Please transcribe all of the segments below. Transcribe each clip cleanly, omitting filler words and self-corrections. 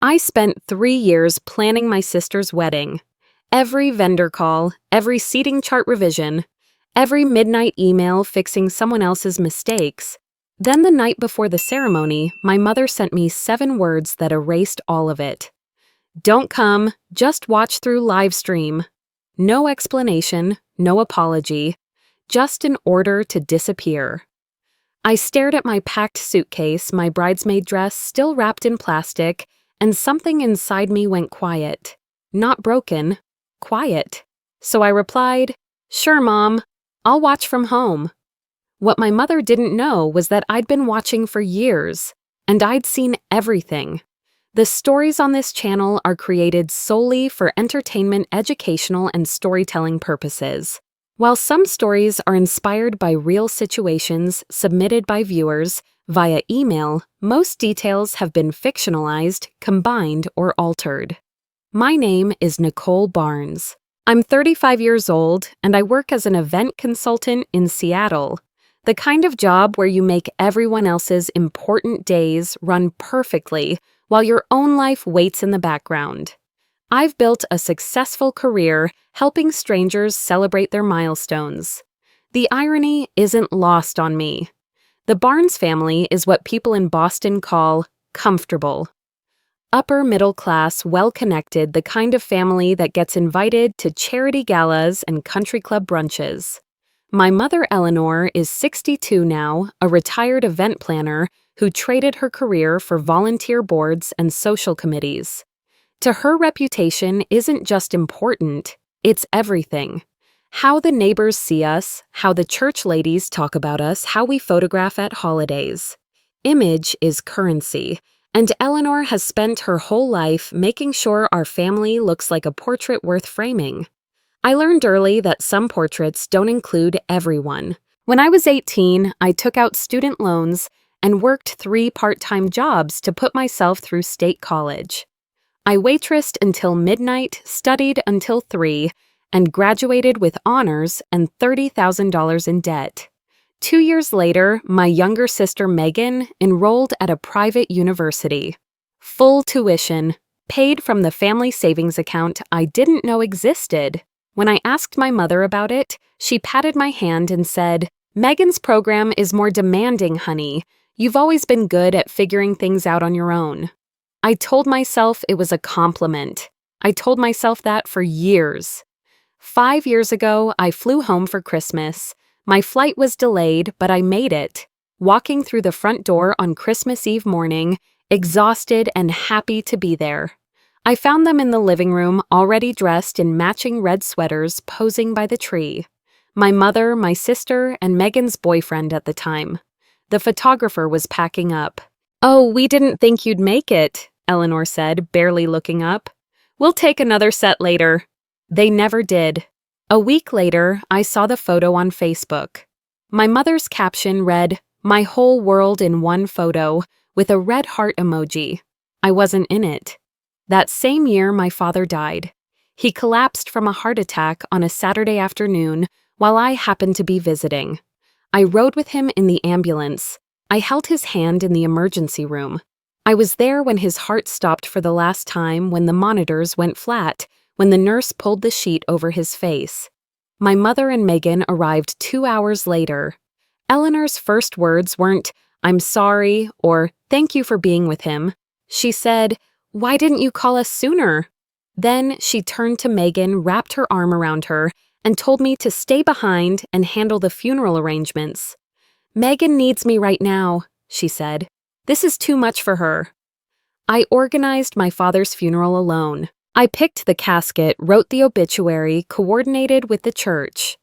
I spent 3 years planning my sister's wedding. Every vendor call, every seating chart revision, every midnight email fixing someone else's mistakes. Then the night before the ceremony, my mother sent me 7 words that erased all of it. Don't come, just watch through livestream. No explanation, no apology, just an order to disappear. I stared at my packed suitcase, my bridesmaid dress still wrapped in plastic, and something inside me went quiet. Not broken, quiet. So I replied, "Sure, Mom, I'll watch from home." What my mother didn't know was that I'd been watching for years, and I'd seen everything. The stories on this channel are created solely for entertainment, educational, and storytelling purposes. While some stories are inspired by real situations submitted by viewers via email, most details have been fictionalized, combined, or altered. My name is Nicole Barnes. I'm 35 years old, and I work as an event consultant in Seattle, the kind of job where you make everyone else's important days run perfectly while your own life waits in the background. I've built a successful career helping strangers celebrate their milestones. The irony isn't lost on me. The Barnes family is what people in Boston call comfortable. Upper middle class, well-connected, the kind of family that gets invited to charity galas and country club brunches. My mother, Eleanor, is 62 now, a retired event planner who traded her career for volunteer boards and social committees. To her, reputation isn't just important, it's everything. How the neighbors see us, how the church ladies talk about us, how we photograph at holidays. Image is currency, and Eleanor has spent her whole life making sure our family looks like a portrait worth framing. I learned early that some portraits don't include everyone. When I was 18, I took out student loans and worked 3 part-time jobs to put myself through state college. I waitressed until midnight, studied until 3, and graduated with honors and $30,000 in debt. 2 years later, my younger sister Megan enrolled at a private university. Full tuition, paid from the family savings account I didn't know existed. When I asked my mother about it, she patted my hand and said, "Megan's program is more demanding, honey. You've always been good at figuring things out on your own." I told myself it was a compliment. I told myself that for years. 5 years ago, I flew home for Christmas. My flight was delayed, but I made it, walking through the front door on Christmas Eve morning, exhausted and happy to be there. I found them in the living room, already dressed in matching red sweaters, posing by the tree. My mother, my sister, and Megan's boyfriend at the time. The photographer was packing up. "Oh, we didn't think you'd make it," Eleanor said, barely looking up. "We'll take another set later." They never did. A week later, I saw the photo on Facebook. My mother's caption read, "My whole world in one photo," with a red heart emoji. I wasn't in it. That same year, my father died. He collapsed from a heart attack on a Saturday afternoon while I happened to be visiting. I rode with him in the ambulance. I held his hand in the emergency room. I was there when his heart stopped for the last time, when the monitors went flat, when the nurse pulled the sheet over his face. My mother and Megan arrived 2 hours later. Eleanor's first words weren't, "I'm sorry," or "Thank you for being with him." She said, "Why didn't you call us sooner?" Then she turned to Megan, wrapped her arm around her, and told me to stay behind and handle the funeral arrangements. "Megan needs me right now," she said. "This is too much for her." I organized my father's funeral alone. I picked the casket, wrote the obituary, coordinated with the church.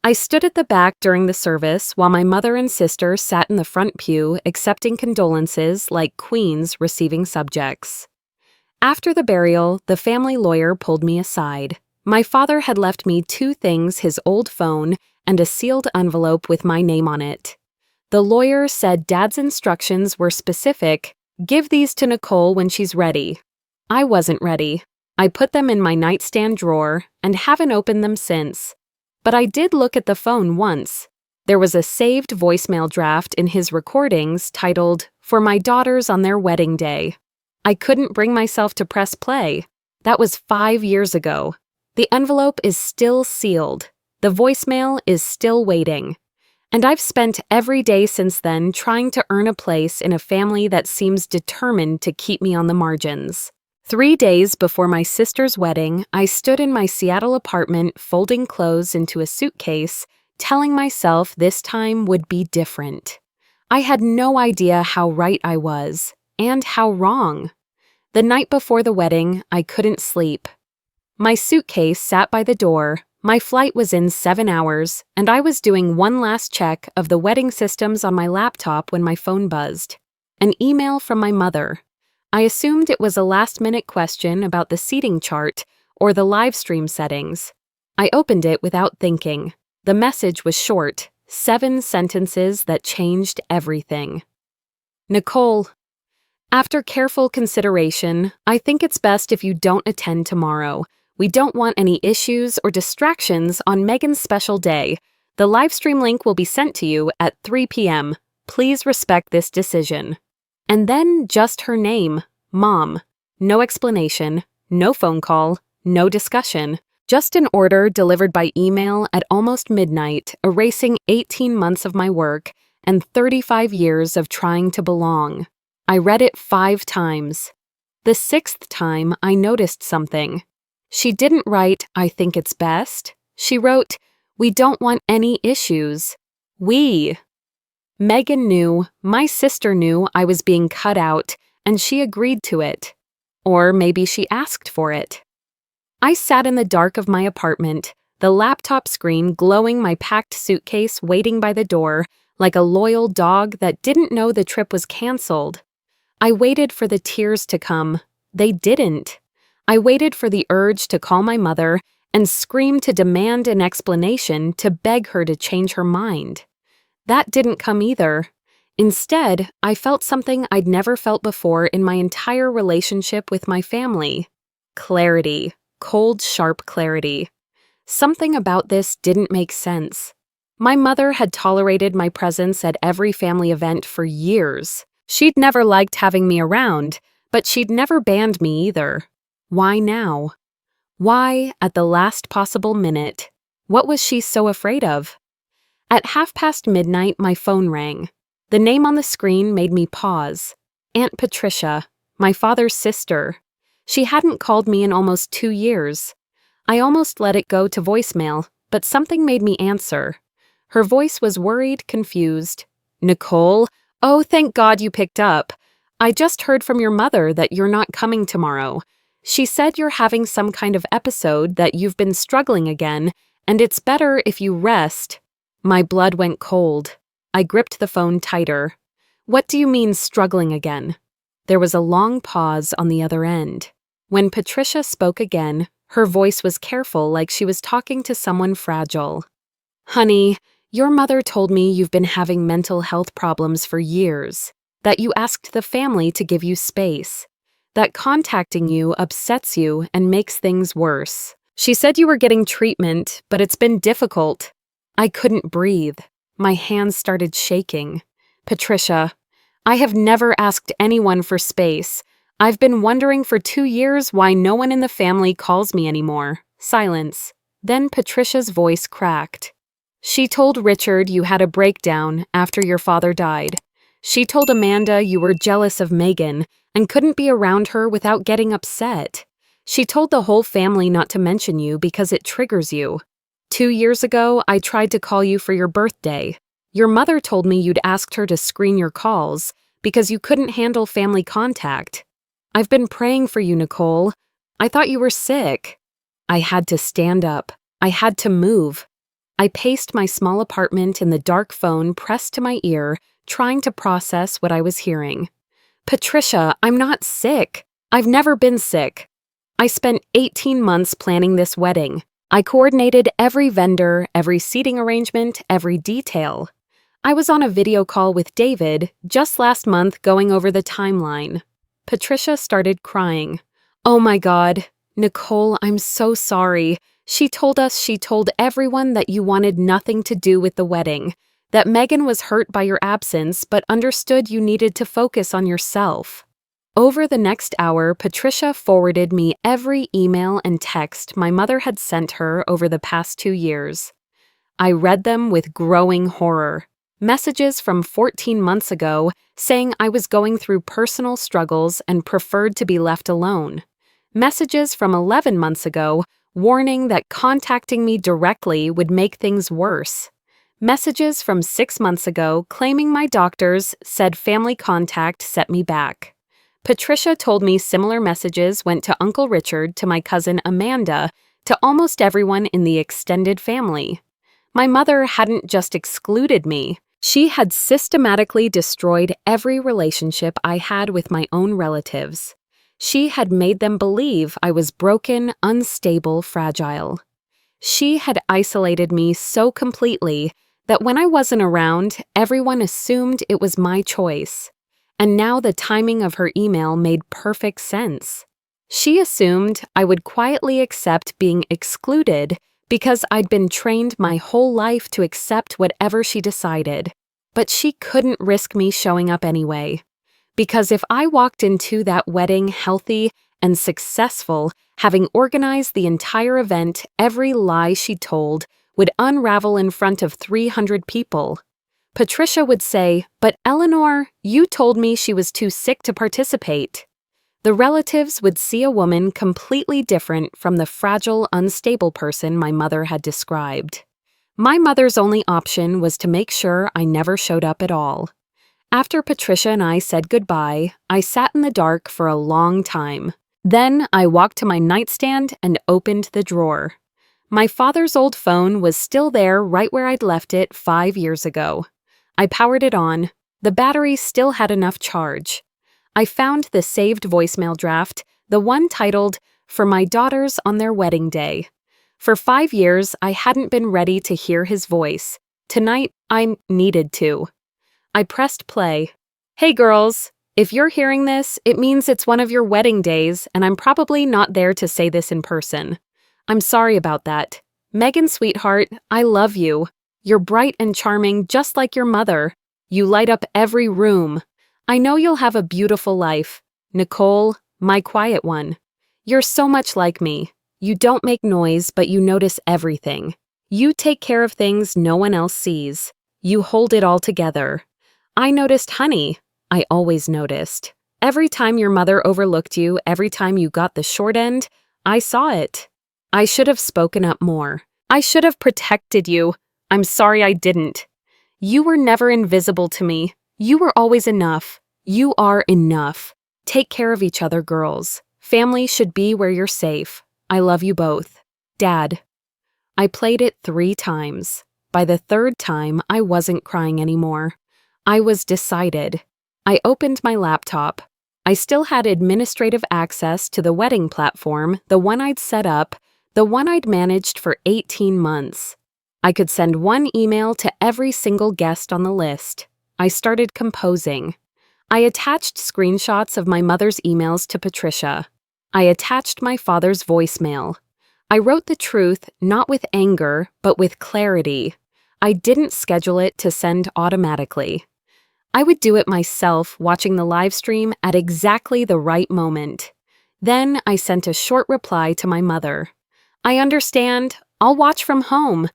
I stood at the back during the service while my mother and sister sat in the front pew accepting condolences like queens receiving subjects. After the burial, the family lawyer pulled me aside. My father had left me 2 things: his old phone and a sealed envelope with my name on it. The lawyer said Dad's instructions were specific: "Give these to Nicole when she's ready." I wasn't ready. I put them in my nightstand drawer and haven't opened them since. But I did look at the phone once. There was a saved voicemail draft in his recordings titled, "For my daughters on their wedding day." I couldn't bring myself to press play. That was 5 years ago. The envelope is still sealed. The voicemail is still waiting. And I've spent every day since then trying to earn a place in a family that seems determined to keep me on the margins. 3 days before my sister's wedding, I stood in my Seattle apartment folding clothes into a suitcase, telling myself this time would be different. I had no idea how right I was, and how wrong. The night before the wedding, I couldn't sleep. My suitcase sat by the door, my flight was in 7 hours, and I was doing one last check of the wedding systems on my laptop when my phone buzzed. An email from my mother. I assumed it was a last-minute question about the seating chart or the livestream settings. I opened it without thinking. The message was short, 7 sentences that changed everything. Nicole, after careful consideration, I think it's best if you don't attend tomorrow. We don't want any issues or distractions on Megan's special day. The livestream link will be sent to you at 3 p.m. Please respect this decision. And then just her name, Mom. No explanation, no phone call, no discussion. Just an order delivered by email at almost midnight, erasing 18 months of my work and 35 years of trying to belong. I read it 5 times. The 6th time, I noticed something. She didn't write, "I think it's best." She wrote, "We don't want any issues." We. Megan knew, my sister knew I was being cut out, and she agreed to it. Or maybe she asked for it. I sat in the dark of my apartment, the laptop screen glowing my packed suitcase waiting by the door, like a loyal dog that didn't know the trip was canceled. I waited for the tears to come. They didn't. I waited for the urge to call my mother and scream to demand an explanation, to beg her to change her mind. That didn't come either. Instead, I felt something I'd never felt before in my entire relationship with my family. Clarity. Cold, sharp clarity. Something about this didn't make sense. My mother had tolerated my presence at every family event for years. She'd never liked having me around, but she'd never banned me either. Why now? Why, at the last possible minute? What was she so afraid of? At midnight, my phone rang. The name on the screen made me pause. Aunt Patricia, my father's sister. She hadn't called me in almost 2 years. I almost let it go to voicemail, but something made me answer. Her voice was worried, confused. "Nicole? Oh, thank God you picked up. I just heard from your mother that you're not coming tomorrow. She said you're having some kind of episode, that you've been struggling again, and it's better if you rest." My blood went cold. I gripped the phone tighter. "What do you mean, struggling again?" There was a long pause on the other end. When Patricia spoke again, her voice was careful, like she was talking to someone fragile. "Honey, your mother told me you've been having mental health problems for years, that you asked the family to give you space, that contacting you upsets you and makes things worse. She said you were getting treatment, but it's been difficult." I couldn't breathe. My hands started shaking. "Patricia, I have never asked anyone for space. I've been wondering for 2 years why no one in the family calls me anymore." Silence. Then Patricia's voice cracked. "She told Richard you had a breakdown after your father died. She told Amanda you were jealous of Megan and couldn't be around her without getting upset. She told the whole family not to mention you because it triggers you. 2 years ago, I tried to call you for your birthday. Your mother told me you'd asked her to screen your calls because you couldn't handle family contact. I've been praying for you, Nicole. I thought you were sick." I had to stand up. I had to move. I paced my small apartment in the dark, phone pressed to my ear, trying to process what I was hearing. "Patricia, I'm not sick. I've never been sick. I spent 18 months planning this wedding. I coordinated every vendor, every seating arrangement, every detail. I was on a video call with David just last month going over the timeline." Patricia started crying. "Oh my God. Nicole, I'm so sorry. She told everyone that you wanted nothing to do with the wedding, that Megan was hurt by your absence but understood you needed to focus on yourself." Over the next hour, Patricia forwarded me every email and text my mother had sent her over the past 2 years. I read them with growing horror. Messages from 14 months ago saying I was going through personal struggles and preferred to be left alone. Messages from 11 months ago warning that contacting me directly would make things worse. Messages from 6 months ago claiming my doctors said family contact set me back. Patricia told me similar messages went to Uncle Richard, to my cousin Amanda, to almost everyone in the extended family. My mother hadn't just excluded me, she had systematically destroyed every relationship I had with my own relatives. She had made them believe I was broken, unstable, fragile. She had isolated me so completely that when I wasn't around, everyone assumed it was my choice. And now the timing of her email made perfect sense. She assumed I would quietly accept being excluded because I'd been trained my whole life to accept whatever she decided. But she couldn't risk me showing up anyway. Because if I walked into that wedding healthy and successful, having organized the entire event, every lie she told would unravel in front of 300 people. Patricia would say, "But Eleanor, you told me she was too sick to participate." The relatives would see a woman completely different from the fragile, unstable person my mother had described. My mother's only option was to make sure I never showed up at all. After Patricia and I said goodbye, I sat in the dark for a long time. Then I walked to my nightstand and opened the drawer. My father's old phone was still there right where I'd left it 5 years ago. I powered it on. The battery still had enough charge. I found the saved voicemail draft, the one titled, "For my daughters on their wedding day." For 5 years, I hadn't been ready to hear his voice. Tonight, I needed to. I pressed play. "Hey girls, if you're hearing this, it means it's one of your wedding days, and I'm probably not there to say this in person. I'm sorry about that. Megan, sweetheart, I love you. You're bright and charming just like your mother. You light up every room. I know you'll have a beautiful life. Nicole, my quiet one. You're so much like me. You don't make noise, but you notice everything. You take care of things no one else sees. You hold it all together. I noticed, honey. I always noticed. Every time your mother overlooked you, every time you got the short end, I saw it. I should have spoken up more. I should have protected you. I'm sorry I didn't. You were never invisible to me. You were always enough. You are enough. Take care of each other, girls. Family should be where you're safe. I love you both. Dad." I played it 3 times. By the 3rd time, I wasn't crying anymore. I was decided. I opened my laptop. I still had administrative access to the wedding platform, the one I'd set up, the one I'd managed for 18 months. I could send one email to every single guest on the list. I started composing. I attached screenshots of my mother's emails to Patricia. I attached my father's voicemail. I wrote the truth, not with anger, but with clarity. I didn't schedule it to send automatically. I would do it myself, watching the live stream at exactly the right moment. Then I sent a short reply to my mother. "I understand. I'll watch from home.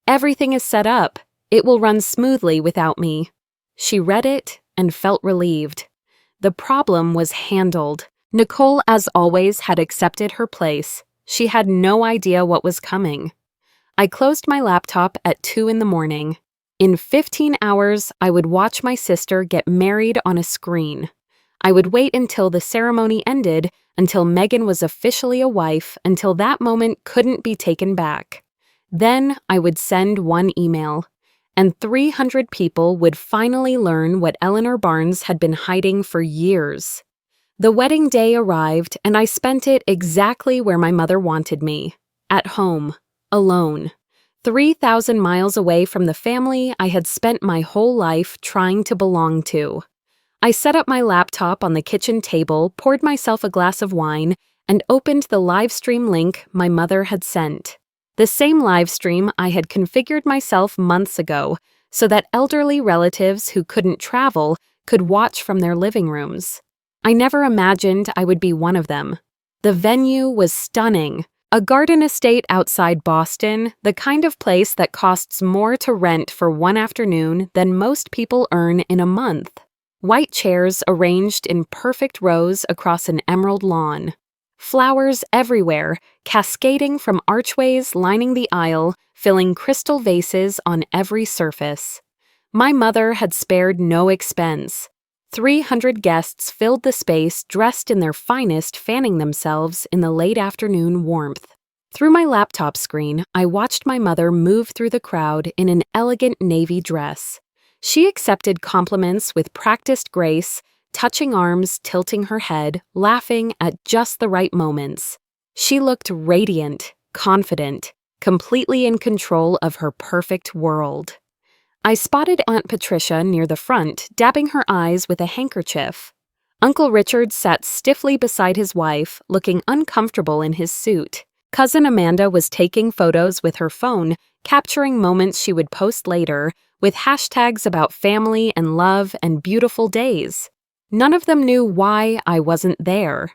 Everything is set up. It will run smoothly without me." She read it and felt relieved. The problem was handled. Nicole, as always, had accepted her place. She had no idea what was coming. I closed my laptop at 2 in the morning. In 15 hours, I would watch my sister get married on a screen. I would wait until the ceremony ended, until Megan was officially a wife, until that moment couldn't be taken back. Then I would send one email, and 300 people would finally learn what Nicole Barnes had been hiding for years. The wedding day arrived, and I spent it exactly where my mother wanted me, at home, alone. 3,000 miles away from the family I had spent my whole life trying to belong to. I set up my laptop on the kitchen table, poured myself a glass of wine, and opened the live stream link my mother had sent. The same live stream I had configured myself months ago so that elderly relatives who couldn't travel could watch from their living rooms. I never imagined I would be one of them. The venue was stunning. A garden estate outside Boston, the kind of place that costs more to rent for one afternoon than most people earn in a month. White chairs arranged in perfect rows across an emerald lawn. Flowers everywhere, cascading from archways lining the aisle, filling crystal vases on every surface. My mother had spared no expense. 300 guests filled the space dressed in their finest, fanning themselves in the late afternoon warmth. Through my laptop screen, I watched my mother move through the crowd in an elegant navy dress. She accepted compliments with practiced grace, touching arms, tilting her head, laughing at just the right moments. She looked radiant, confident, completely in control of her perfect world. I spotted Aunt Patricia near the front, dabbing her eyes with a handkerchief. Uncle Richard sat stiffly beside his wife, looking uncomfortable in his suit. Cousin Amanda was taking photos with her phone, capturing moments she would post later, with hashtags about family and love and beautiful days. None of them knew why I wasn't there.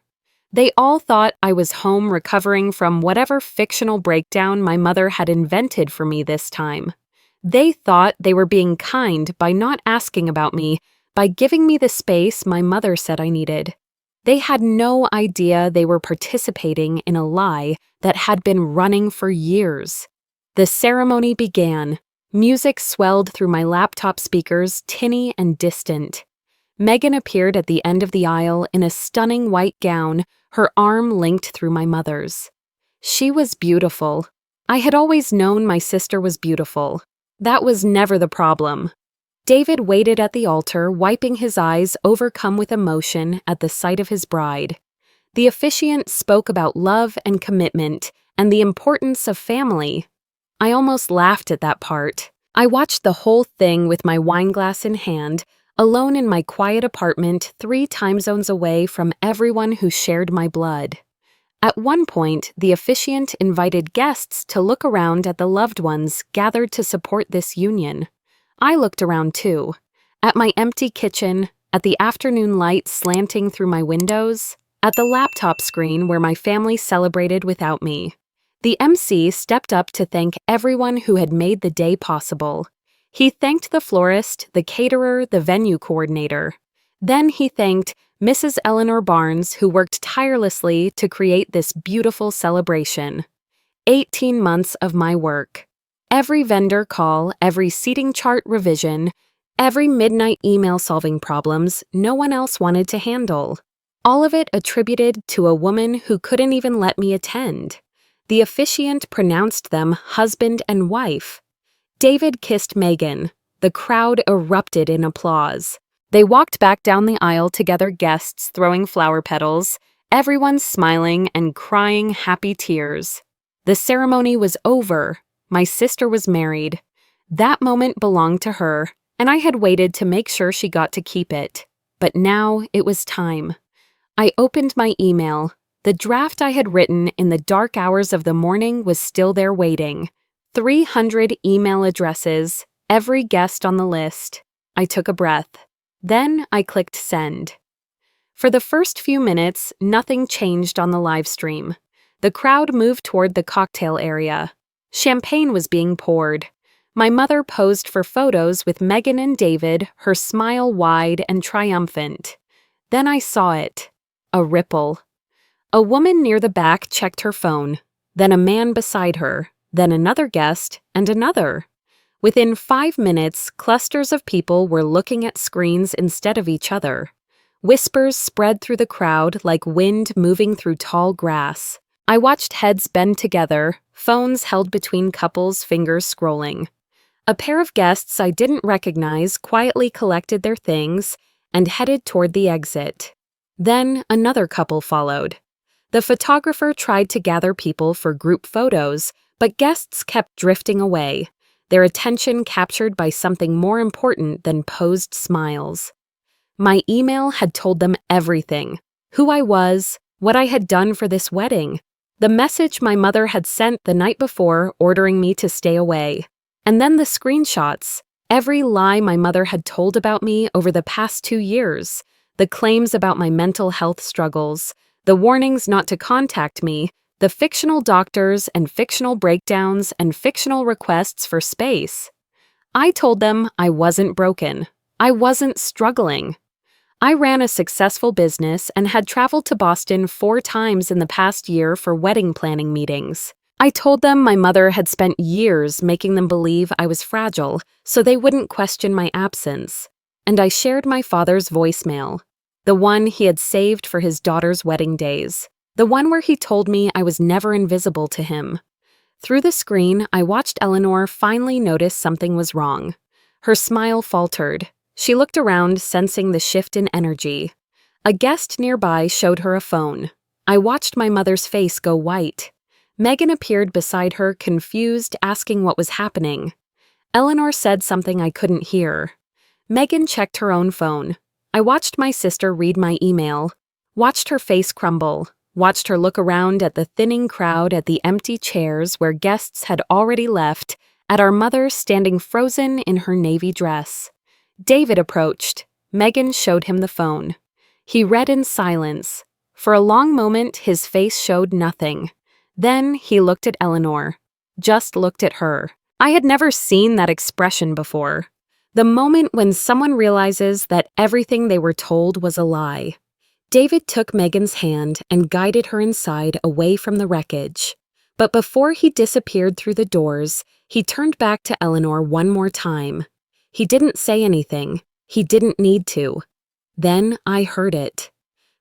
They all thought I was home recovering from whatever fictional breakdown my mother had invented for me this time. They thought they were being kind by not asking about me, by giving me the space my mother said I needed. They had no idea they were participating in a lie that had been running for years. The ceremony began. Music swelled through my laptop speakers, tinny and distant. Megan appeared at the end of the aisle in a stunning white gown, her arm linked through my mother's. She was beautiful. I had always known my sister was beautiful. That was never the problem. David waited at the altar, wiping his eyes, overcome with emotion at the sight of his bride. The officiant spoke about love and commitment and the importance of family. I almost laughed at that part. I watched the whole thing with my wine glass in hand, alone in my quiet apartment 3 time zones away from everyone who shared my blood. At one point, the officiant invited guests to look around at the loved ones gathered to support this union. I looked around too, at my empty kitchen, at the afternoon light slanting through my windows, at the laptop screen where my family celebrated without me. The MC stepped up to thank everyone who had made the day possible. He thanked the florist, the caterer, the venue coordinator. Then he thanked Mrs. Nicole Barnes, who worked tirelessly to create this beautiful celebration. 18 months of my work. Every vendor call, every seating chart revision, every midnight email solving problems no one else wanted to handle. All of it attributed to a woman who couldn't even let me attend. The officiant pronounced them husband and wife. David kissed Megan. The crowd erupted in applause. They walked back down the aisle together, guests throwing flower petals, everyone smiling and crying happy tears. The ceremony was over. My sister was married. That moment belonged to her, and I had waited to make sure she got to keep it. But now it was time. I opened my email. The draft I had written in the dark hours of the morning was still there waiting. 300 email addresses, every guest on the list. I took a breath. Then I clicked send. For the first few minutes, nothing changed on the live stream. The crowd moved toward the cocktail area. Champagne was being poured. My mother posed for photos with Megan and David, her smile wide and triumphant. Then I saw it. A ripple. A woman near the back checked her phone. Then a man beside her. Then another guest, and another. Within 5 minutes, clusters of people were looking at screens instead of each other. Whispers spread through the crowd like wind moving through tall grass. I watched heads bend together, phones held between couples, fingers scrolling. A pair of guests I didn't recognize quietly collected their things and headed toward the exit. Then another couple followed. The photographer tried to gather people for group photos, but guests kept drifting away, their attention captured by something more important than posed smiles. My email had told them everything: who I was, what I had done for this wedding, the message my mother had sent the night before ordering me to stay away, and then the screenshots, every lie my mother had told about me over the past 2 years, The claims about my mental health struggles, the warnings not to contact me, the fictional doctors and fictional breakdowns and fictional requests for space. I told them I wasn't broken. I wasn't struggling. I ran a successful business and had traveled to Boston 4 times in the past year for wedding planning meetings. I told them my mother had spent years making them believe I was fragile so they wouldn't question my absence. And I shared my father's voicemail, the one he had saved for his daughter's wedding days, the one where he told me I was never invisible to him. Through the screen, I watched Eleanor finally notice something was wrong. Her smile faltered. She looked around, sensing the shift in energy. A guest nearby showed her a phone. I watched my mother's face go white. Megan appeared beside her, confused, asking what was happening. Eleanor said something I couldn't hear. Megan checked her own phone. I watched my sister read my email, watched her face crumble, watched her look around at the thinning crowd, at the empty chairs where guests had already left, at our mother standing frozen in her navy dress. David approached. Megan showed him the phone. He read in silence. For a long moment, his face showed nothing. Then he looked at Eleanor. Just looked at her. I had never seen that expression before. The moment when someone realizes that everything they were told was a lie. David took Megan's hand and guided her inside, away from the wreckage. But before he disappeared through the doors, he turned back to Eleanor one more time. He didn't say anything. He didn't need to. Then I heard it.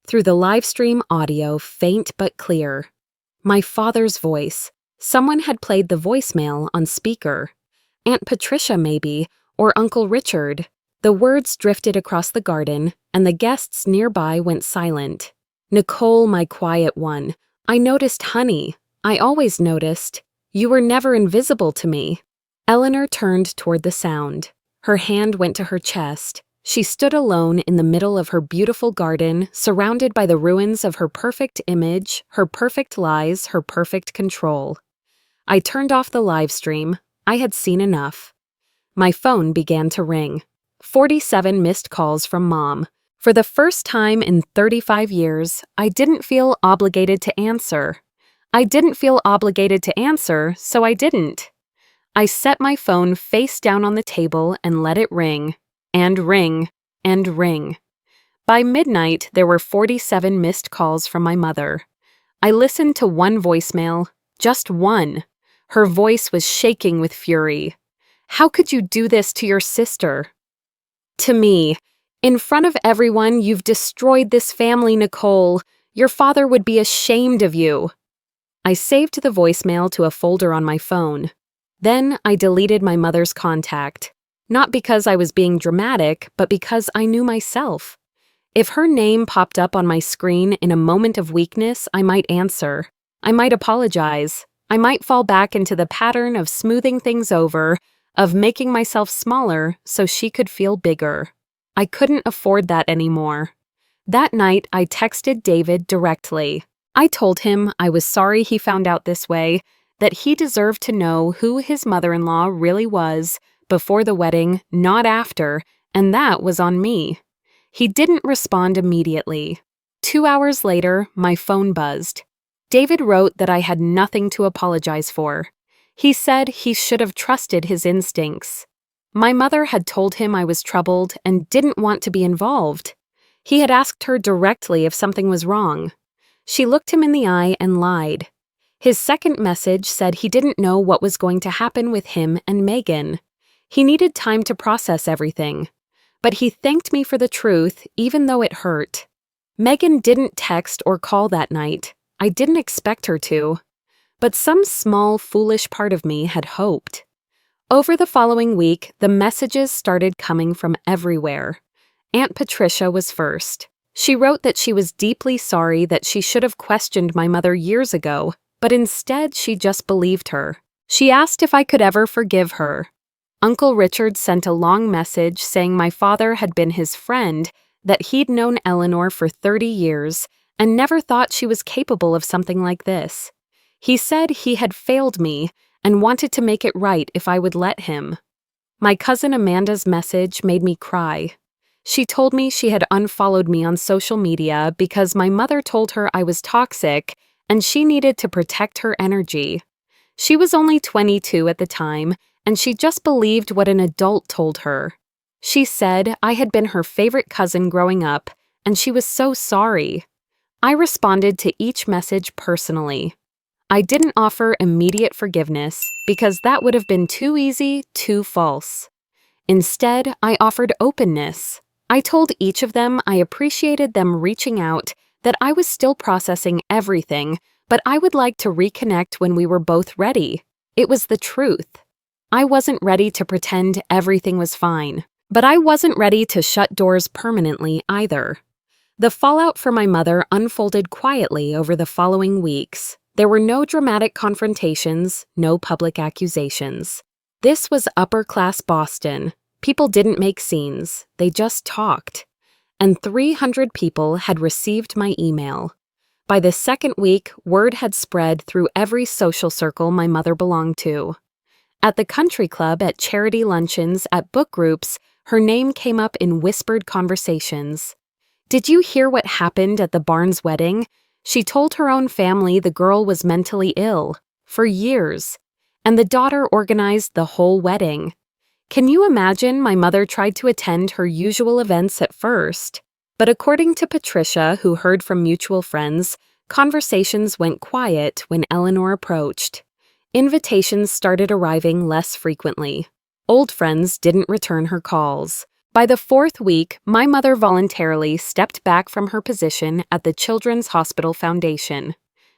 Through the livestream audio, faint but clear. My father's voice. Someone had played the voicemail on speaker. Aunt Patricia, maybe, or Uncle Richard. The words drifted across the garden, and the guests nearby went silent. Nicole, my quiet one. I noticed honey. I always noticed. You were never invisible to me. Eleanor turned toward the sound. Her hand went to her chest. She stood alone in the middle of her beautiful garden, surrounded by the ruins of her perfect image, her perfect lies, her perfect control. I turned off the live stream. I had seen enough. My phone began to ring. 47 missed calls from Mom. For the first time in 35 years, I didn't feel obligated to answer. I didn't feel obligated to answer, so I didn't. I set my phone face down on the table and let it ring, and ring, and ring. By midnight, there were 47 missed calls from my mother. I listened to one voicemail, just one. Her voice was shaking with fury. How could you do this to your sister? To me, in front of everyone, you've destroyed this family, Nicole. Your father would be ashamed of you. I saved the voicemail to a folder on my phone. Then I deleted my mother's contact. Not because I was being dramatic, but because I knew myself. If her name popped up on my screen in a moment of weakness, I might answer. I might apologize. I might fall back into the pattern of smoothing things over, of making myself smaller so she could feel bigger. I couldn't afford that anymore. That night, I texted David directly. I told him I was sorry he found out this way, that he deserved to know who his mother-in-law really was before the wedding, not after, and that was on me. He didn't respond immediately. 2 hours later, my phone buzzed. David wrote that I had nothing to apologize for. He said he should have trusted his instincts. My mother had told him I was troubled and didn't want to be involved. He had asked her directly if something was wrong. She looked him in the eye and lied. His second message said he didn't know what was going to happen with him and Megan. He needed time to process everything. But he thanked me for the truth, even though it hurt. Megan didn't text or call that night. I didn't expect her to. But some small, foolish part of me had hoped. Over the following week, the messages started coming from everywhere. Aunt Patricia was first. She wrote that she was deeply sorry that she should have questioned my mother years ago, but instead she just believed her. She asked if I could ever forgive her. Uncle Richard sent a long message saying my father had been his friend, that he'd known Eleanor for 30 years, and never thought she was capable of something like this. He said he had failed me and wanted to make it right if I would let him. My cousin Amanda's message made me cry. She told me she had unfollowed me on social media because my mother told her I was toxic and she needed to protect her energy. She was only 22 at the time, and she just believed what an adult told her. She said I had been her favorite cousin growing up, and she was so sorry. I responded to each message personally. I didn't offer immediate forgiveness because that would have been too easy, too false. Instead, I offered openness. I told each of them I appreciated them reaching out, that I was still processing everything, but I would like to reconnect when we were both ready. It was the truth. I wasn't ready to pretend everything was fine, but I wasn't ready to shut doors permanently either. The fallout for my mother unfolded quietly over the following weeks. There were no dramatic confrontations, no public accusations. This was upper-class Boston. People didn't make scenes, they just talked. And 300 people had received my email. By the second week, word had spread through every social circle my mother belonged to. At the country club, at charity luncheons, at book groups, her name came up in whispered conversations. Did you hear what happened at the Barnes wedding? She told her own family the girl was mentally ill, for years, and the daughter organized the whole wedding. Can you imagine my mother tried to attend her usual events at first? But according to Patricia, who heard from mutual friends, conversations went quiet when Eleanor approached. Invitations started arriving less frequently. Old friends didn't return her calls. By the fourth week, my mother voluntarily stepped back from her position at the Children's Hospital Foundation.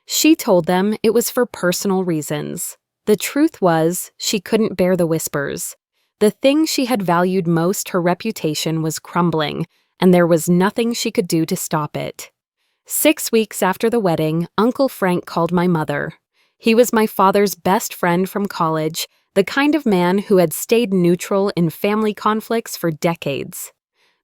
She told them it was for personal reasons. The truth was, she couldn't bear the whispers. The thing she had valued most, her reputation, was crumbling, and there was nothing she could do to stop it. 6 weeks after the wedding, Uncle Frank called my mother. He was my father's best friend from college, the kind of man who had stayed neutral in family conflicts for decades.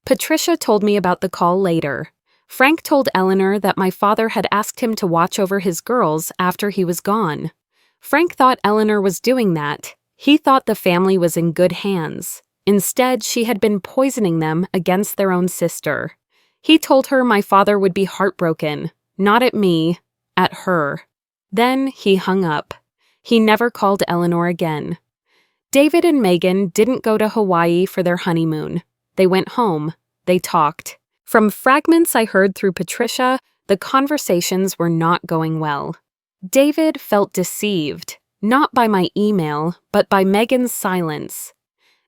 Patricia told me about the call later. Frank told Eleanor that my father had asked him to watch over his girls after he was gone. Frank thought Eleanor was doing that. He thought the family was in good hands. Instead, she had been poisoning them against their own sister. He told her my father would be heartbroken, not at me, at her. Then he hung up. He never called Eleanor again. David and Megan didn't go to Hawaii for their honeymoon. They went home. They talked. From fragments I heard through Patricia, the conversations were not going well. David felt deceived. Not by my email, but by Megan's silence.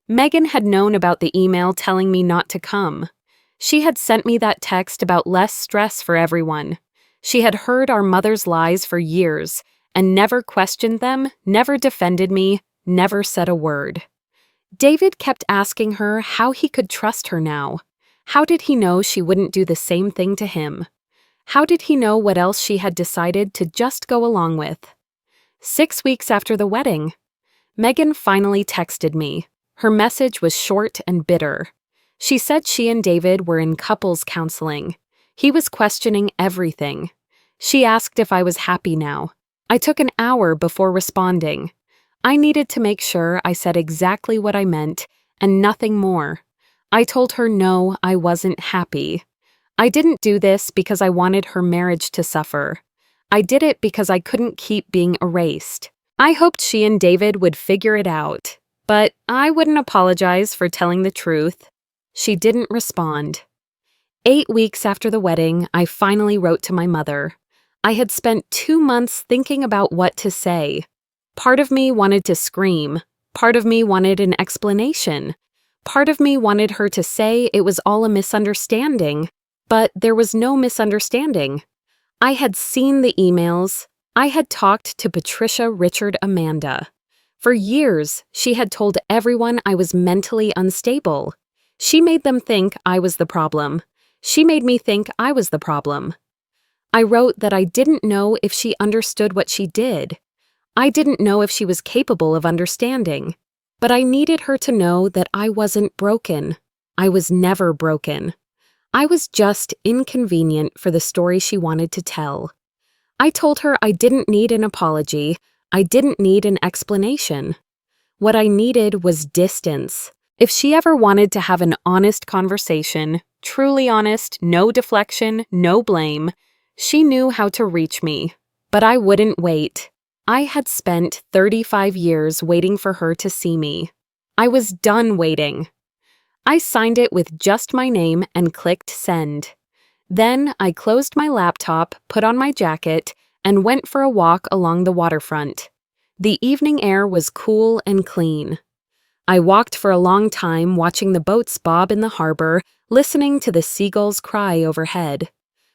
Megan had known about the email telling me not to come. She had sent me that text about less stress for everyone. She had heard our mother's lies for years and never questioned them, never defended me, never said a word. David kept asking her how he could trust her now. How did he know she wouldn't do the same thing to him? How did he know what else she had decided to just go along with? 6 weeks after the wedding, Megan finally texted me. Her message was short and bitter. She said she and David were in couples counseling. He was questioning everything. She asked if I was happy now. I took an hour before responding. I needed to make sure I said exactly what I meant and nothing more. I told her no, I wasn't happy. I didn't do this because I wanted her marriage to suffer. I did it because I couldn't keep being erased. I hoped she and David would figure it out, but I wouldn't apologize for telling the truth. She didn't respond. 8 weeks after the wedding, I finally wrote to my mother. I had spent 2 months thinking about what to say. Part of me wanted to scream. Part of me wanted an explanation. Part of me wanted her to say it was all a misunderstanding, but there was no misunderstanding. I had seen the emails. I had talked to Patricia, Richard, Amanda. For years, she had told everyone I was mentally unstable. She made them think I was the problem. She made me think I was the problem. I wrote that I didn't know if she understood what she did. I didn't know if she was capable of understanding. But I needed her to know that I wasn't broken. I was never broken. I was just inconvenient for the story she wanted to tell. I told her I didn't need an apology. I didn't need an explanation. What I needed was distance. If she ever wanted to have an honest conversation, truly honest, no deflection, no blame, she knew how to reach me. But I wouldn't wait. I had spent 35 years waiting for her to see me. I was done waiting. I signed it with just my name and clicked send. Then I closed my laptop, put on my jacket, and went for a walk along the waterfront. The evening air was cool and clean. I walked for a long time watching the boats bob in the harbor, listening to the seagulls cry overhead.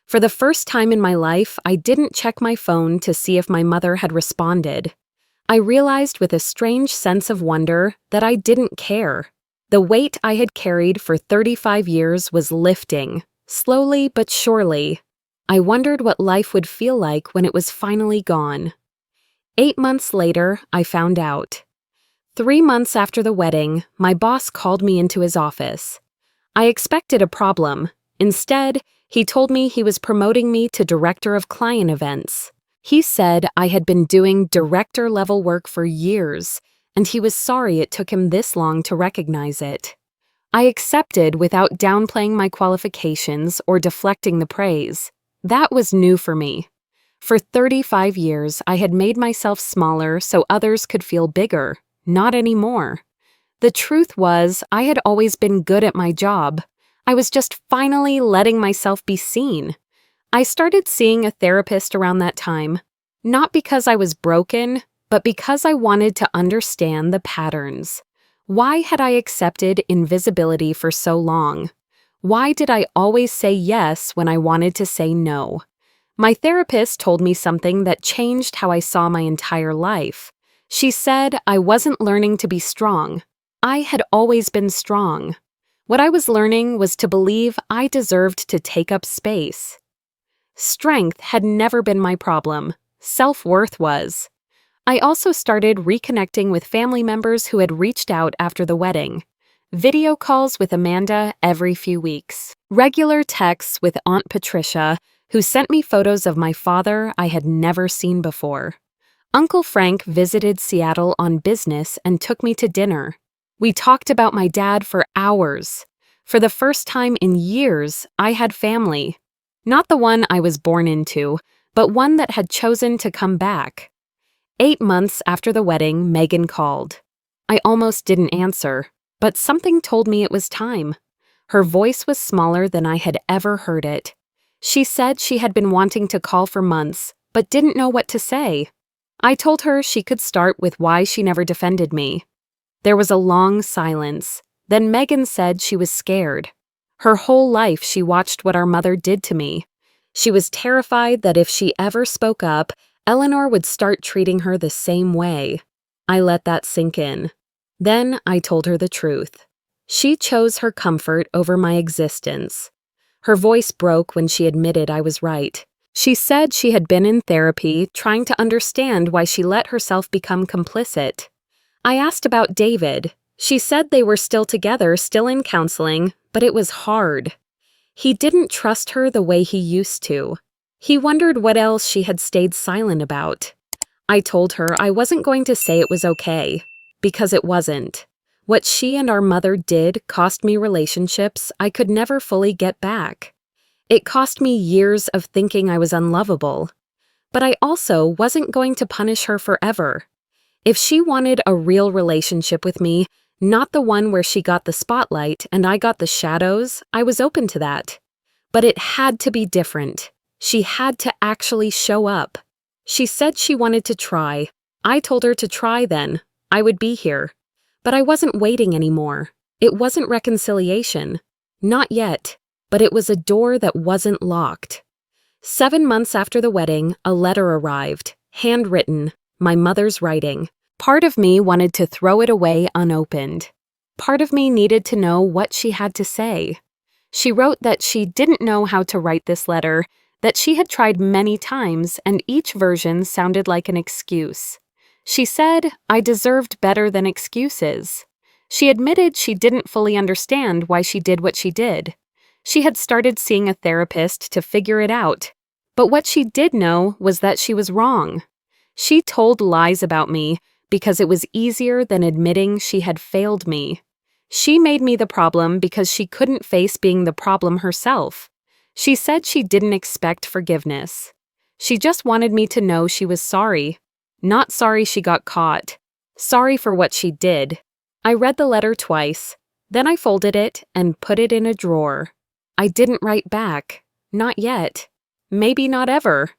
For the first time in my life, I didn't check my phone to see if my mother had responded. I realized with a strange sense of wonder that I didn't care. The weight I had carried for 35 years was lifting, slowly but surely. I wondered what life would feel like when it was finally gone. 8 months later, I found out. 3 months after the wedding, my boss called me into his office. I expected a problem. Instead, he told me he was promoting me to director of client events. He said I had been doing director-level work for years, and he was sorry it took him this long to recognize it. I accepted without downplaying my qualifications or deflecting the praise. That was new for me. For 35 years, I had made myself smaller so others could feel bigger. Not anymore. The truth was, I had always been good at my job. I was just finally letting myself be seen. I started seeing a therapist around that time, not because I was broken, but because I wanted to understand the patterns. Why had I accepted invisibility for so long? Why did I always say yes when I wanted to say no? My therapist told me something that changed how I saw my entire life. She said I wasn't learning to be strong. I had always been strong. What I was learning was to believe I deserved to take up space. Strength had never been my problem. Self-worth was. I also started reconnecting with family members who had reached out after the wedding. Video calls with Amanda every few weeks. Regular texts with Aunt Patricia, who sent me photos of my father I had never seen before. Uncle Frank visited Seattle on business and took me to dinner. We talked about my dad for hours. For the first time in years, I had family. Not the one I was born into, but one that had chosen to come back. 8 months after the wedding, Megan called. I almost didn't answer, but something told me it was time. Her voice was smaller than I had ever heard it. She said she had been wanting to call for months, but didn't know what to say. I told her she could start with why she never defended me. There was a long silence. Then Megan said she was scared. Her whole life she watched what our mother did to me. She was terrified that if she ever spoke up, Eleanor would start treating her the same way. I let that sink in. Then I told her the truth. She chose her comfort over my existence. Her voice broke when she admitted I was right. She said she had been in therapy, trying to understand why she let herself become complicit. I asked about David. She said they were still together, still in counseling, but it was hard. He didn't trust her the way he used to. He wondered what else she had stayed silent about. I told her I wasn't going to say it was okay, because it wasn't. What she and our mother did cost me relationships I could never fully get back. It cost me years of thinking I was unlovable. But I also wasn't going to punish her forever. If she wanted a real relationship with me, not the one where she got the spotlight and I got the shadows, I was open to that. But it had to be different. She had to actually show up. She said she wanted to try. I told her to try then. I would be here. But I wasn't waiting anymore. It wasn't reconciliation. Not yet. But it was a door that wasn't locked. 7 months after the wedding, a letter arrived, handwritten, my mother's writing. Part of me wanted to throw it away unopened. Part of me needed to know what she had to say. She wrote that she didn't know how to write this letter, that she had tried many times and each version sounded like an excuse. She said I deserved better than excuses. She admitted she didn't fully understand why she did what she did. She had started seeing a therapist to figure it out. But what she did know was that she was wrong. She told lies about me because it was easier than admitting she had failed me. She made me the problem because she couldn't face being the problem herself. She said she didn't expect forgiveness. She just wanted me to know she was sorry. Not sorry she got caught. Sorry for what she did. I read the letter twice. Then I folded it and put it in a drawer. I didn't write back. Not yet. Maybe not ever.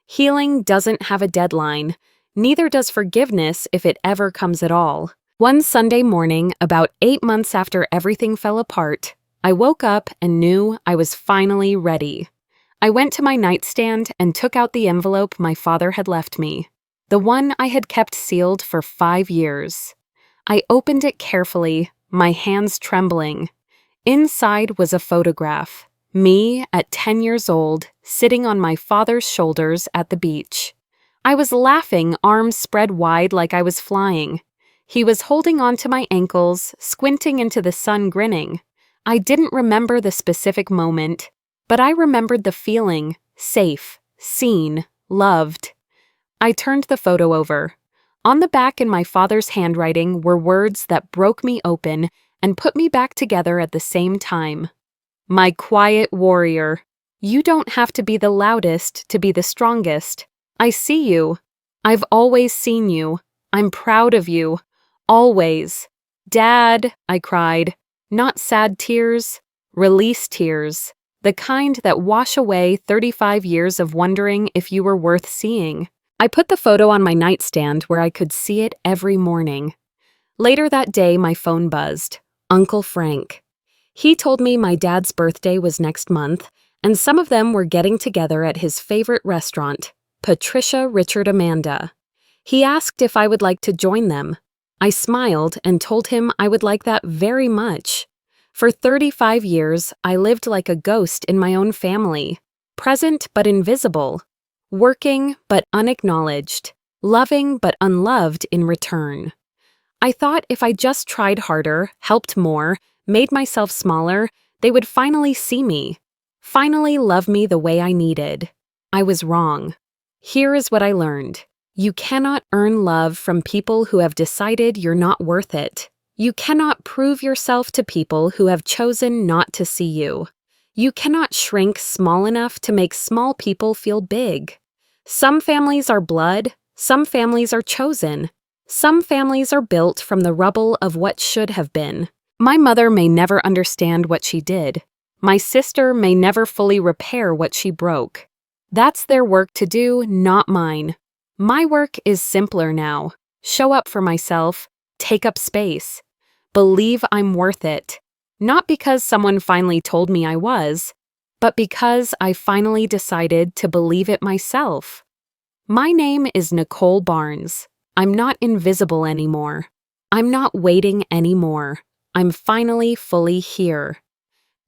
Healing doesn't have a deadline. Neither does forgiveness if it ever comes at all. One Sunday morning, about 8 months after everything fell apart, I woke up and knew I was finally ready. I went to my nightstand and took out the envelope my father had left me, the one I had kept sealed for 5 years. I opened it carefully, my hands trembling. Inside was a photograph, me at 10 years old, sitting on my father's shoulders at the beach. I was laughing, arms spread wide like I was flying. He was holding on to my ankles, squinting into the sun, grinning. I didn't remember the specific moment, but I remembered the feeling, safe, seen, loved. I turned the photo over. On the back in my father's handwriting were words that broke me open and put me back together at the same time. My quiet warrior. You don't have to be the loudest to be the strongest. I see you. I've always seen you. I'm proud of you. Always. Dad, I cried. Not sad tears. Release tears. The kind that wash away 35 years of wondering if you were worth seeing. I put the photo on my nightstand where I could see it every morning. Later that day, my phone buzzed. Uncle Frank. He told me my dad's birthday was next month, and some of them were getting together at his favorite restaurant, Patricia Richard Amanda. He asked if I would like to join them. I smiled and told him I would like that very much. For 35 years, I lived like a ghost in my own family, present but invisible, working but unacknowledged, loving but unloved in return. I thought if I just tried harder, helped more, made myself smaller, they would finally see me, finally love me the way I needed. I was wrong. Here is what I learned. You cannot earn love from people who have decided you're not worth it. You cannot prove yourself to people who have chosen not to see you. You cannot shrink small enough to make small people feel big. Some families are blood, some families are chosen. Some families are built from the rubble of what should have been. My mother may never understand what she did. My sister may never fully repair what she broke. That's their work to do, not mine. My work is simpler now. Show up for myself, take up space. Believe I'm worth it. Not because someone finally told me I was, but because I finally decided to believe it myself. My name is Nicole Barnes. I'm not invisible anymore. I'm not waiting anymore. I'm finally fully here.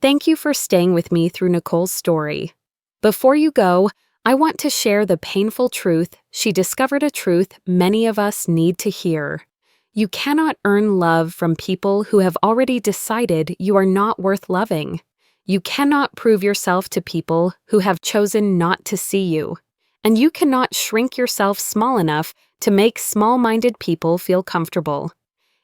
Thank you for staying with me through Nicole's story. Before you go, I want to share the painful truth. She discovered a truth many of us need to hear. You cannot earn love from people who have already decided you are not worth loving. You cannot prove yourself to people who have chosen not to see you. And you cannot shrink yourself small enough to make small-minded people feel comfortable.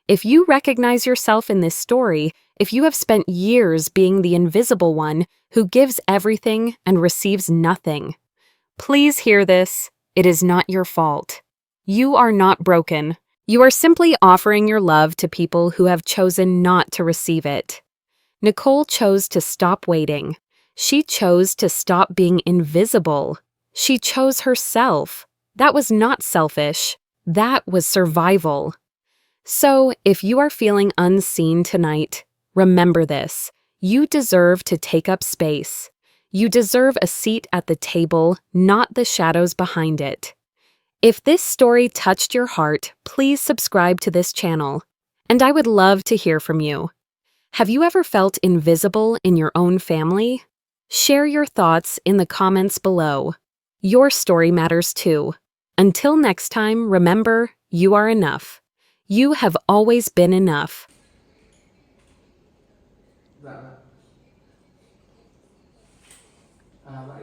If you recognize yourself in this story, if you have spent years being the invisible one who gives everything and receives nothing, please hear this. It is not your fault. You are not broken. You are simply offering your love to people who have chosen not to receive it. Nicole chose to stop waiting. She chose to stop being invisible. She chose herself. That was not selfish. That was survival. So, if you are feeling unseen tonight, remember this. You deserve to take up space. You deserve a seat at the table, not the shadows behind it. If this story touched your heart, please subscribe to this channel. And I would love to hear from you. Have you ever felt invisible in your own family? Share your thoughts in the comments below. Your story matters too. Until next time, remember, you are enough. You have always been enough. Dạ. À, vậy